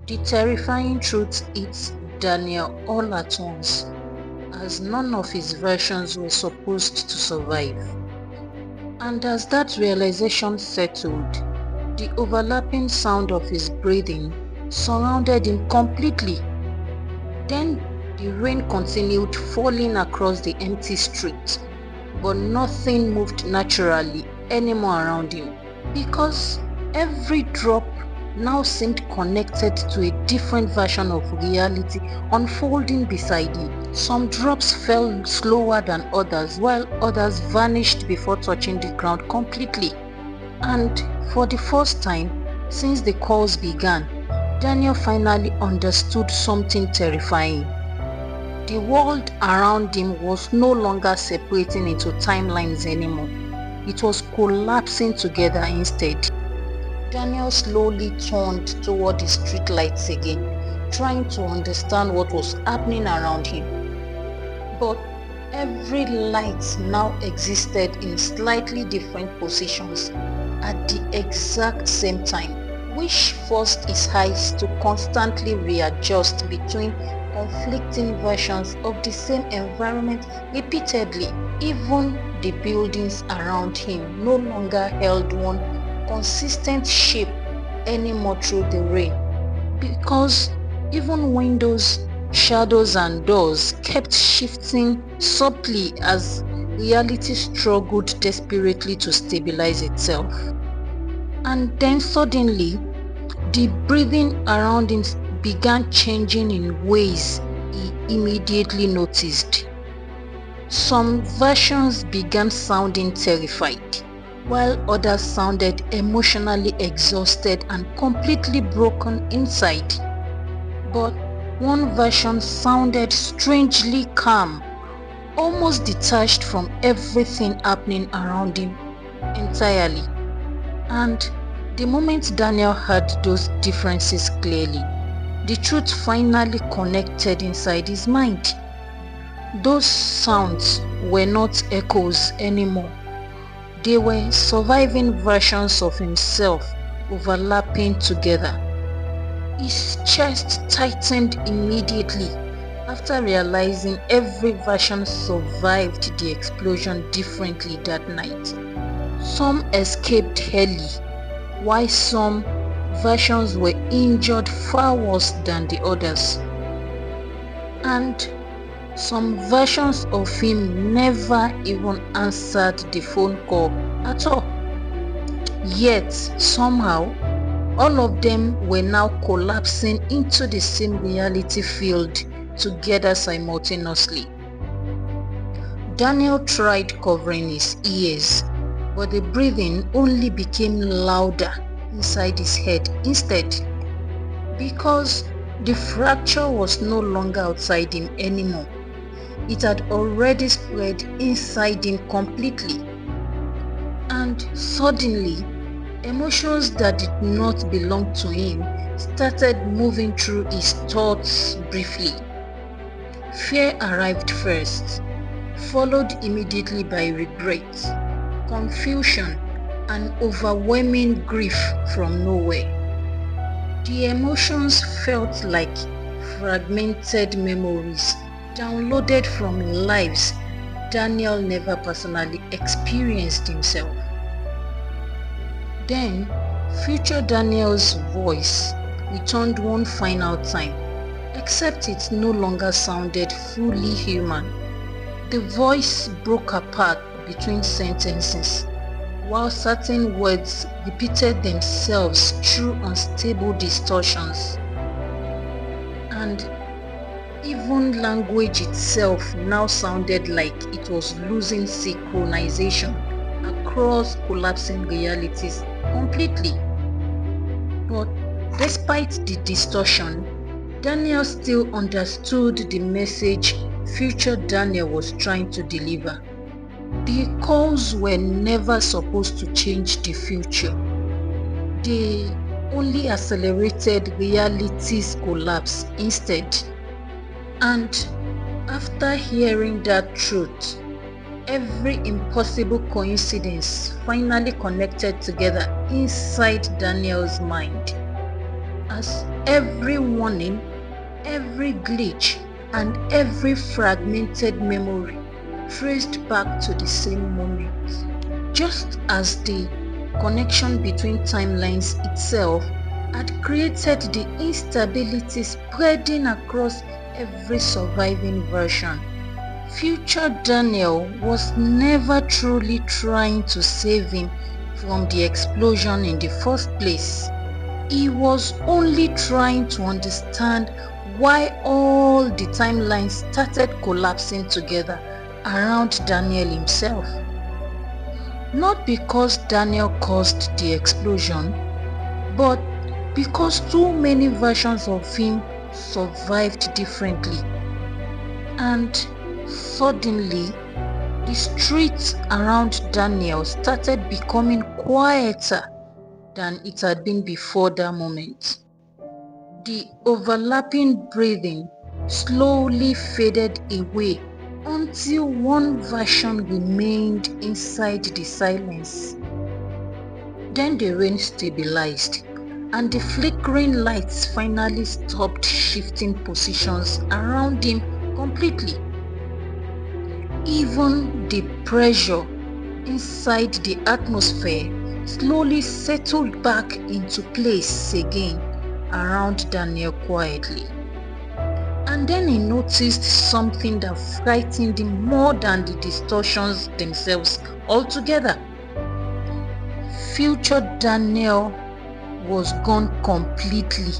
The terrifying truth hits Daniel all at once, as none of his versions were supposed to survive. And as that realization settled, the overlapping sound of his breathing surrounded him completely. Then the rain continued falling across the empty street, but nothing moved naturally anymore around him, because every drop now seemed connected to a different version of reality unfolding beside him. Some drops fell slower than others, while others vanished before touching the ground completely. And for the first time since the calls began, Daniel finally understood something terrifying. The world around him was no longer separating into timelines anymore. It was collapsing together instead. Daniel slowly turned toward the streetlights again, trying to understand what was happening around him. But every light now existed in slightly different positions at the exact same time, which forced his eyes to constantly readjust between conflicting versions of the same environment repeatedly. Even the buildings around him no longer held one consistent shape anymore through the rain, because even windows, shadows and doors kept shifting subtly as reality struggled desperately to stabilize itself. And then suddenly, the breathing around him began changing in ways he immediately noticed. Some versions began sounding terrified, while others sounded emotionally exhausted and completely broken inside. But one version sounded strangely calm, almost detached from everything happening around him entirely. And the moment Daniel heard those differences clearly, the truth finally connected inside his mind. Those sounds were not echoes anymore. They were surviving versions of himself overlapping together. His chest tightened immediately after realizing every version survived the explosion differently that night. Some escaped early, while some versions were injured far worse than the others. And some versions of him never even answered the phone call at all. Yet, somehow, all of them were now collapsing into the same reality field together simultaneously. Daniel tried covering his ears, but the breathing only became louder inside his head instead, because the fracture was no longer outside him anymore. It had already spread inside him completely. And suddenly, emotions that did not belong to him started moving through his thoughts briefly. Fear arrived first, followed immediately by regret, confusion, and overwhelming grief from nowhere. The emotions felt like fragmented memories downloaded from lives Daniel never personally experienced himself. Then, future Daniel's voice returned one final time, except it no longer sounded fully human. The voice broke apart between sentences, while certain words repeated themselves through unstable distortions. And even language itself now sounded like it was losing synchronization across collapsing realities completely. But despite the distortion, Daniel still understood the message future Daniel was trying to deliver. The calls were never supposed to change the future. They only accelerated reality's collapse instead. And after hearing that truth, every impossible coincidence finally connected together inside Daniel's mind. as every warning, every glitch, and every fragmented memory traced back to the same moment. Just as the connection between timelines itself had created the instability spreading across every surviving version. Future Daniel was never truly trying to save him from the explosion in the first place. He was only trying to understand why all the timelines started collapsing together around Daniel himself. Not because Daniel caused the explosion, but because too many versions of him survived differently. And suddenly, the streets around Daniel started becoming quieter than it had been before that moment. The overlapping breathing slowly faded away until one version remained inside the silence. Then the rain stabilized, and the flickering lights finally stopped shifting positions around him completely. Even the pressure inside the atmosphere slowly settled back into place again around Daniel quietly. And then he noticed something that frightened him more than the distortions themselves altogether. Future Daniel was gone completely,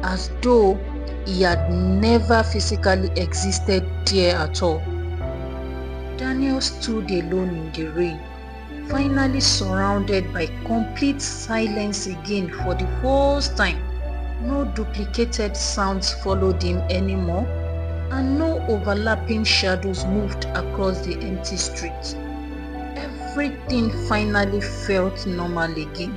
as though he had never physically existed there at all. Daniel stood alone in the rain, finally surrounded by complete silence again for the first time. No duplicated sounds followed him anymore, and no overlapping shadows moved across the empty street. Everything finally felt normal again.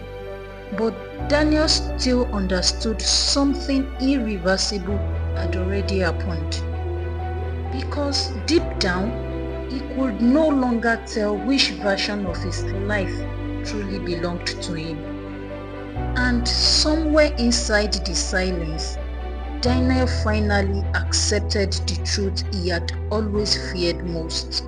But Daniel still understood something irreversible had already happened. Because deep down, he could no longer tell which version of his life truly belonged to him. And somewhere inside the silence, Daniel finally accepted the truth he had always feared most.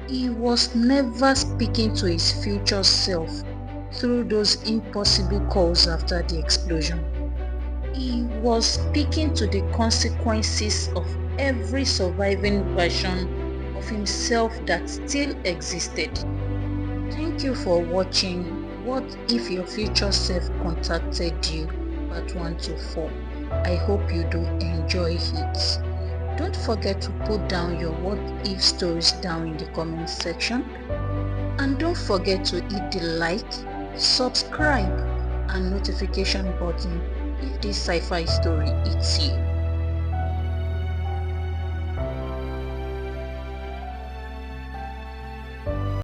He was never speaking to his future self through those impossible calls after the explosion. He was speaking to the consequences of every surviving version of himself that still existed. Thank you for watching What If Your Future Self Contacted You Part 1 to 4. I hope you do enjoy it. Don't forget to put down your what if stories down in the comment section. And don't forget to hit the like, subscribe and notification button if this sci-fi story hits you.